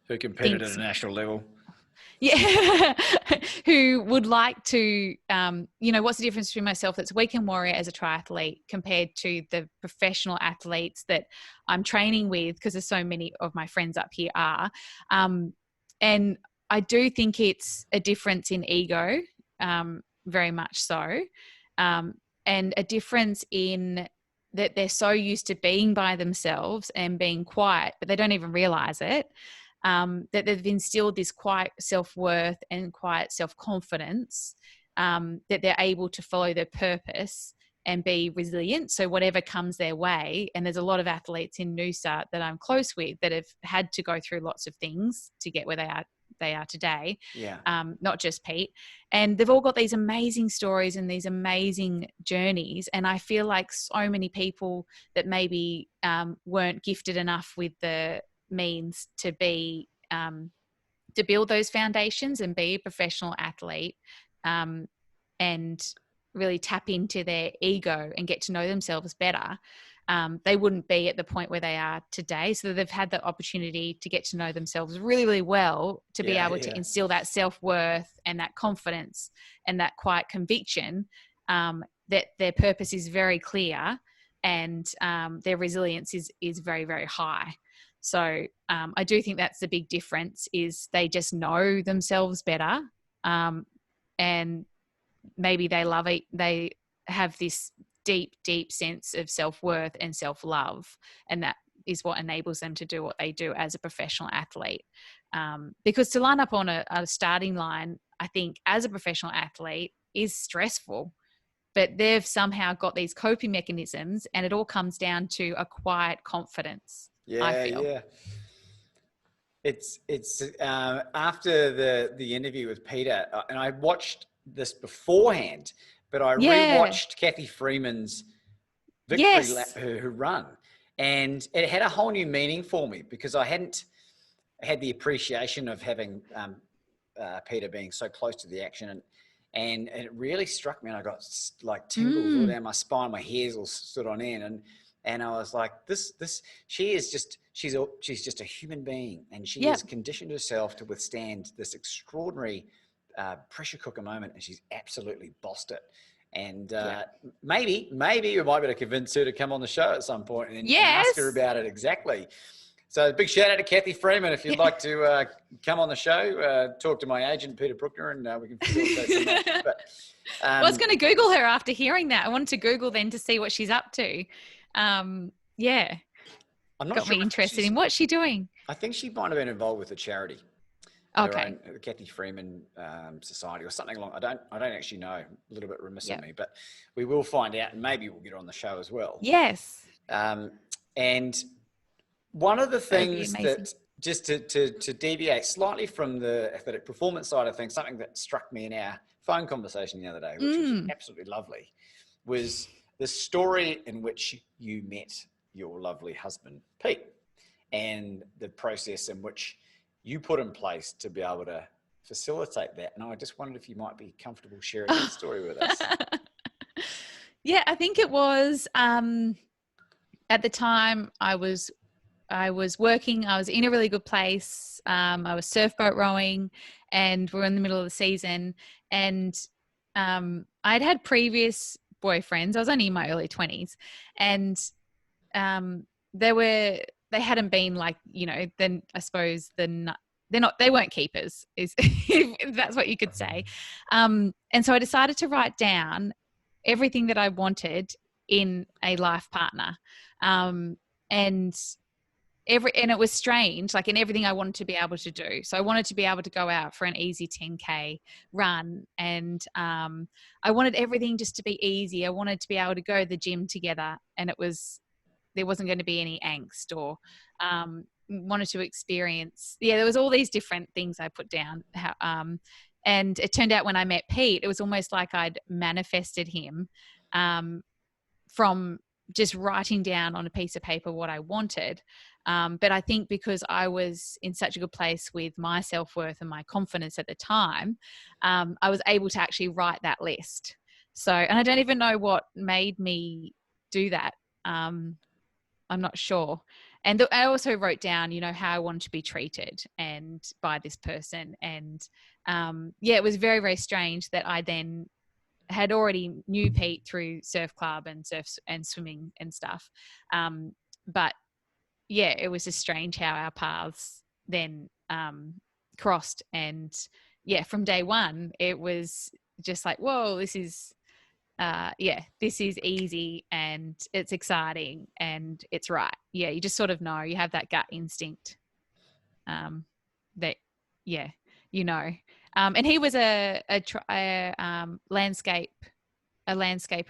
competed at a national level. Yeah. Who would like to, what's the difference between myself that's a weekend warrior as a triathlete compared to the professional athletes that I'm training with, because there's so many of my friends up here are. And I do think it's a difference in ego, very much so. And a difference in that they're so used to being by themselves and being quiet, but they don't even realize it. That they've instilled this quiet self-worth and quiet self-confidence, that they're able to follow their purpose and be resilient. So whatever comes their way, and there's a lot of athletes in Noosa that I'm close with that have had to go through lots of things to get where they are today. Yeah. Not just Pete. And they've all got these amazing stories and these amazing journeys. And I feel like so many people that maybe weren't gifted enough with the means to be to build those foundations and be a professional athlete, and really tap into their ego and get to know themselves better, they wouldn't be at the point where they are today. So they've had the opportunity to get to know themselves really, really well, to be able to instill that self-worth and that confidence and that quiet conviction, that their purpose is very clear, and their resilience is very, very high. So I do think that's the big difference, is they just know themselves better, and maybe they love it. They have this deep, deep sense of self-worth and self-love, and that is what enables them to do what they do as a professional athlete. Because to line up on a starting line, I think as a professional athlete is stressful, but they've somehow got these coping mechanisms, and it all comes down to a quiet confidence. I feel. Yeah. It's after the interview with Peter, and I watched this beforehand, but I rewatched Kathy Freeman's victory lap, her run, and it had a whole new meaning for me, because I hadn't had the appreciation of having Peter being so close to the action, and it really struck me, and I got like tingles all down my spine, my hairs all stood on end, and I was like, she's just a human being, and she has conditioned herself to withstand this extraordinary pressure cooker moment, and she's absolutely bossed it. And maybe we might be able to convince her to come on the show at some point and ask her about it exactly. So big shout out to Kathy Freeman. If you'd like to come on the show, talk to my agent, Peter Bruckner, and we can facilitate some matches. I was going to Google her after hearing that. I wanted to Google then to see what she's up to. Yeah. I'm not Got sure. me interested in what's she doing. I think she might have been involved with a charity. Okay. The Kathy Freeman Society or something along. I don't actually know. A little bit remiss of me, but we will find out, and maybe we'll get her on the show as well. Yes. And one of the things that, just to deviate slightly from the athletic performance side of things, something that struck me in our phone conversation the other day, which was absolutely lovely, was the story in which you met your lovely husband, Pete, and the process in which you put in place to be able to facilitate that. And I just wondered if you might be comfortable sharing that story with us. Yeah, I think it was at the time I was working. I was in a really good place. I was surfboat rowing, and we're in the middle of the season. And I'd had previous boyfriends. I was only in my early 20s, and they hadn't been like, then I suppose they weren't keepers, is if that's what you could say. And so I decided to write down everything that I wanted in a life partner. And it was strange, like in everything I wanted to be able to do. So I wanted to be able to go out for an easy 10K run. And I wanted everything just to be easy. I wanted to be able to go to the gym together, and there wasn't going to be any angst, or wanted to experience. Yeah, there was all these different things I put down. And it turned out when I met Pete, it was almost like I'd manifested him from just writing down on a piece of paper what I wanted. But I think because I was in such a good place with my self-worth and my confidence at the time, I was able to actually write that list. So, and I don't even know what made me do that. I'm not sure. And I also wrote down, how I wanted to be treated and by this person. And it was very, very strange that I then had already knew Pete through surf club and surf and swimming and stuff. But yeah, it was just strange how our paths then crossed. And yeah, from day one, it was just like, whoa, this is easy and it's exciting and it's right. Yeah, you just sort of know, you have that gut instinct that, yeah, and he was a landscaper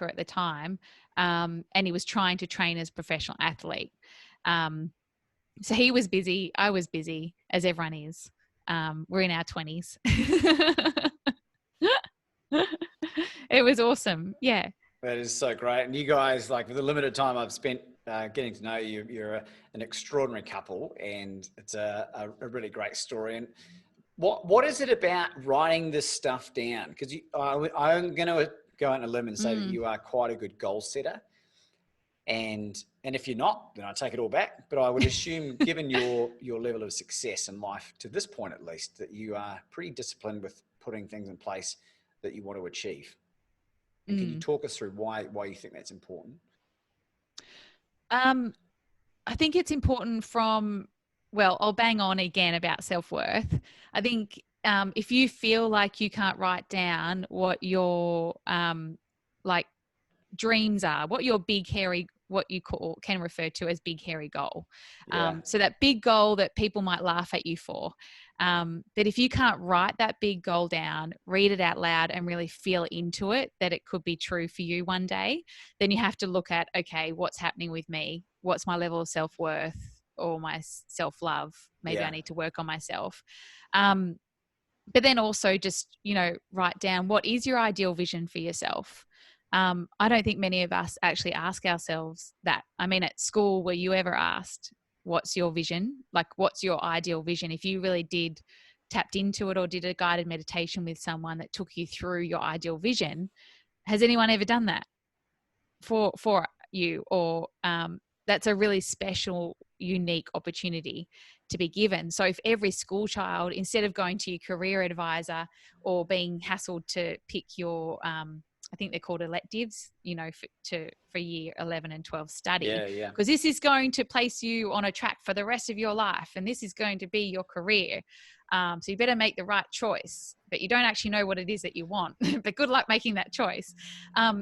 at the time, and he was trying to train as a professional athlete. So he was busy. I was busy, as everyone is. We're in our 20s. It was awesome. Yeah. That is so great. And you guys, like, with the limited time I've spent getting to know you, you're an extraordinary couple, and it's a really great story. And what is it about writing this stuff down? Because I'm going to go out on a limb and say that you are quite a good goal setter. And if you're not, then I take it all back. But I would assume, given your level of success in life to this point at least, that you are pretty disciplined with putting things in place that you want to achieve. And can you talk us through why you think that's important? I think it's important I'll bang on again about self-worth. I think if you feel like you can't write down what your dreams are, what your big hairy, what you can refer to as big hairy goal. So that big goal that people might laugh at you for. But if you can't write that big goal down, read it out loud and really feel into it, that it could be true for you one day, then you have to look at, okay, what's happening with me? What's my level of self-worth or my self-love? Maybe I need to work on myself. But then also just, write down, what is your ideal vision for yourself? I don't think many of us actually ask ourselves that. I mean, at school, were you ever asked, what's your vision? Like, what's your ideal vision? If you really tapped into it or did a guided meditation with someone that took you through your ideal vision, has anyone ever done that for you? Or that's a really special, unique opportunity to be given. So if every school child, instead of going to your career advisor or being hassled to pick your I think they're called electives, for year 11 and 12 study. Because this is going to place you on a track for the rest of your life, and this is going to be your career. So you better make the right choice, but you don't actually know what it is that you want. But good luck making that choice.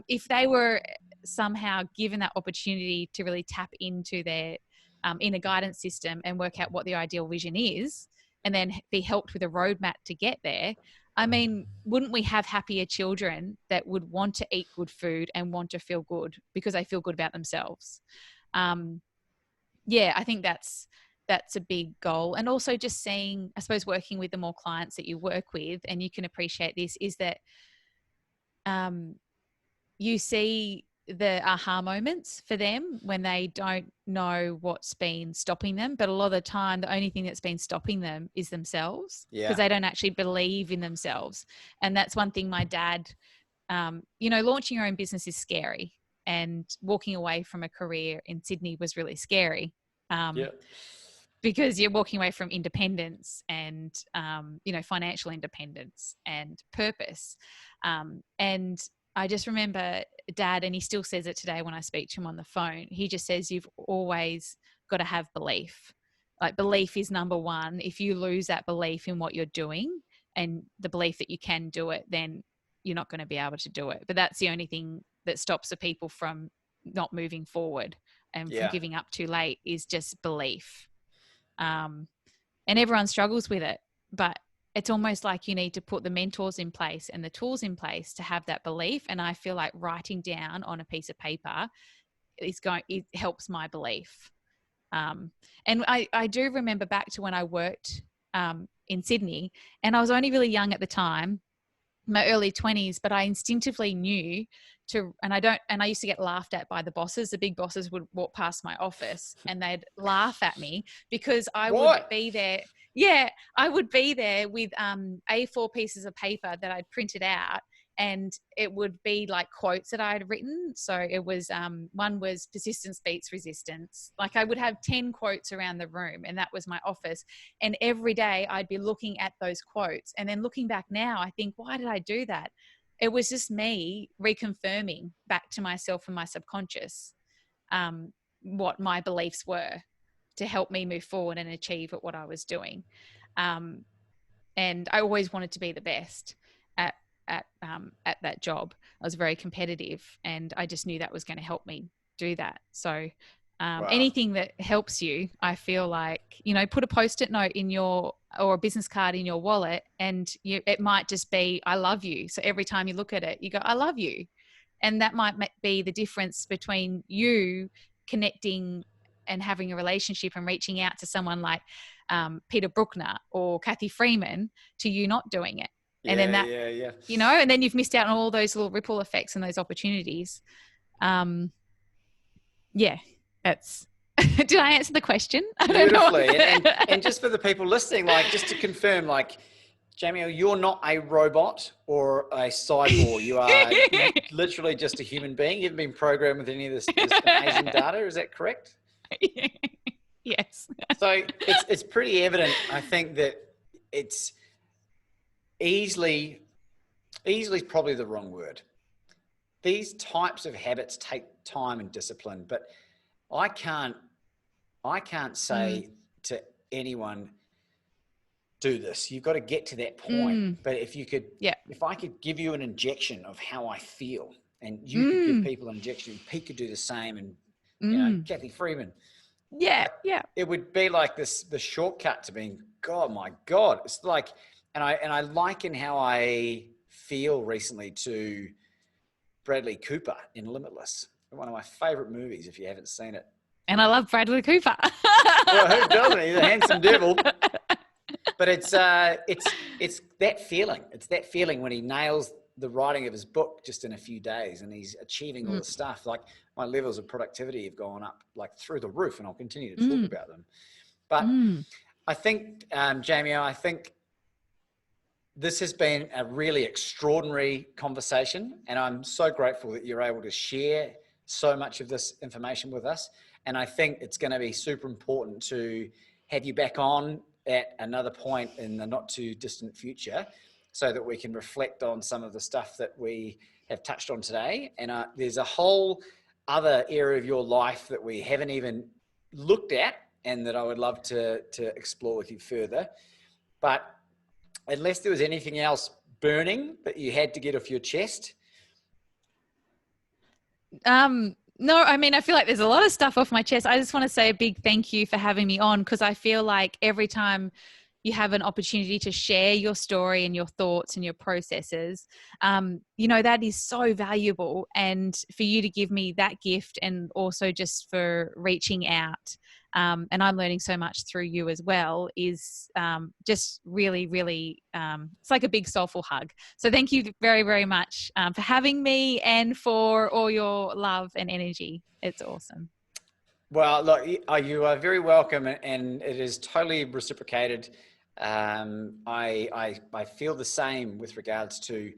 If they were somehow given that opportunity to really tap into their inner guidance system and work out what the ideal vision is, and then be helped with a roadmap to get there, I mean, wouldn't we have happier children that would want to eat good food and want to feel good because they feel good about themselves? I think that's a big goal. And also just seeing, I suppose, working with the more clients that you work with, and you can appreciate this, is that you see the aha moments for them when they don't know what's been stopping them. But a lot of the time, the only thing that's been stopping them is themselves, because they don't actually believe in themselves. And that's one thing my dad, launching your own business is scary, and walking away from a career in Sydney was really scary. Because you're walking away from independence and, financial independence and purpose. And I just remember Dad, and he still says it today when I speak to him on the phone, he just says, you've always got to have belief. Like, belief is number one. If you lose that belief in what you're doing and the belief that you can do it, then you're not going to be able to do it. But that's the only thing that stops the people from not moving forward and from giving up too late, is just belief. And everyone struggles with it, but it's almost like you need to put the mentors in place and the tools in place to have that belief. And I feel like writing down on a piece of paper it helps my belief. And I do remember back to when I worked in Sydney, and I was only really young at the time, my early 20s, but I instinctively knew and I used to get laughed at by the bosses. The big bosses would walk past my office and they'd laugh at me because I would be there. Yeah, I would be there with A4 pieces of paper that I'd printed out, and it would be like quotes that I had written. So it was, one was persistence beats resistance. Like, I would have 10 quotes around the room, and that was my office. And every day I'd be looking at those quotes. And then looking back now, I think, why did I do that? It was just me reconfirming back to myself and my subconscious what my beliefs were to help me move forward and achieve what I was doing. And I always wanted to be the best at that job. I was very competitive, and I just knew that was going to help me do that. So anything that helps you, I feel like, put a Post-it note or a business card in your wallet, and it might just be, I love you. So every time you look at it, you go, I love you. And that might be the difference between you connecting and having a relationship and reaching out to someone like Peter Bruckner or Kathy Freeman, to you not doing it. And then that, and then you've missed out on all those little ripple effects and those opportunities. That's, did I answer the question? Beautifully. And just for the people listening, like, just to confirm, like, Jaimielle, you're not a robot or a cyborg. You are literally just a human being. You haven't been programmed with any of this amazing data. Is that correct? Yes. So it's pretty evident, I think, that it's easily is probably the wrong word. These types of habits take time and discipline, but I can't say to anyone, do this. You've got to get to that point. But if you could, if I could give you an injection of how I feel, and you could give people an injection, Pete could do the same, and Kathy Freeman. It would be like the shortcut to being, God, my God. It's like, and I liken how I feel recently to Bradley Cooper in Limitless, one of my favorite movies, if you haven't seen it. And I love Bradley Cooper. Well, who doesn't? He's a handsome devil. But it's that feeling. It's that feeling when he nails the writing of his book just in a few days, and he's achieving all the stuff. Like, my levels of productivity have gone up like through the roof, and I'll continue to talk about them. But I think, Jaimielle, I think this has been a really extraordinary conversation, and I'm so grateful that you're able to share so much of this information with us. And I think it's going to be super important to have you back on at another point in the not too distant future, so that we can reflect on some of the stuff that we have touched on today. And there's a whole other area of your life that we haven't even looked at, and that I would love to explore with you further. But unless there was anything else burning that you had to get off your chest. No, I mean, I feel like there's a lot of stuff off my chest. I just want to say a big thank you for having me on, because I feel like every time you have an opportunity to share your story and your thoughts and your processes, that is so valuable. And for you to give me that gift, and also just for reaching out, and I'm learning so much through you as well, is just really, really, it's like a big soulful hug. So thank you very, very much for having me, and for all your love and energy. It's awesome. Well, look, you are very welcome, and it is totally reciprocated. I feel the same with regards to,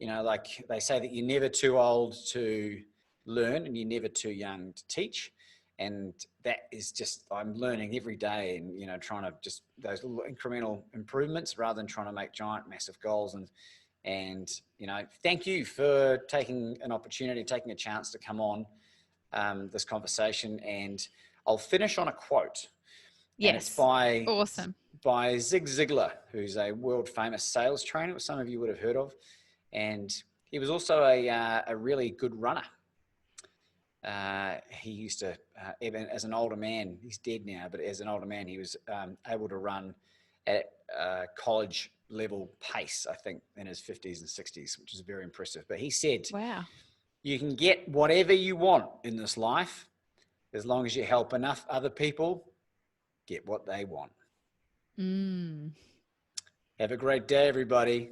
like they say that you're never too old to learn and you're never too young to teach. And that is just, I'm learning every day, and, trying to just those little incremental improvements rather than trying to make giant, massive goals. And thank you for taking an opportunity, taking a chance to come on this conversation. And I'll finish on a quote. Yes. And it's awesome. by Zig Ziglar, who's a world famous sales trainer, which some of you would have heard of. And he was also a really good runner. He used to, even as an older man, he's dead now, but as an older man, he was able to run at college level pace, I think, in his 50s and 60s, which is very impressive. But he said, wow, you can get whatever you want in this life as long as you help enough other people get what they want. Have a great day, everybody.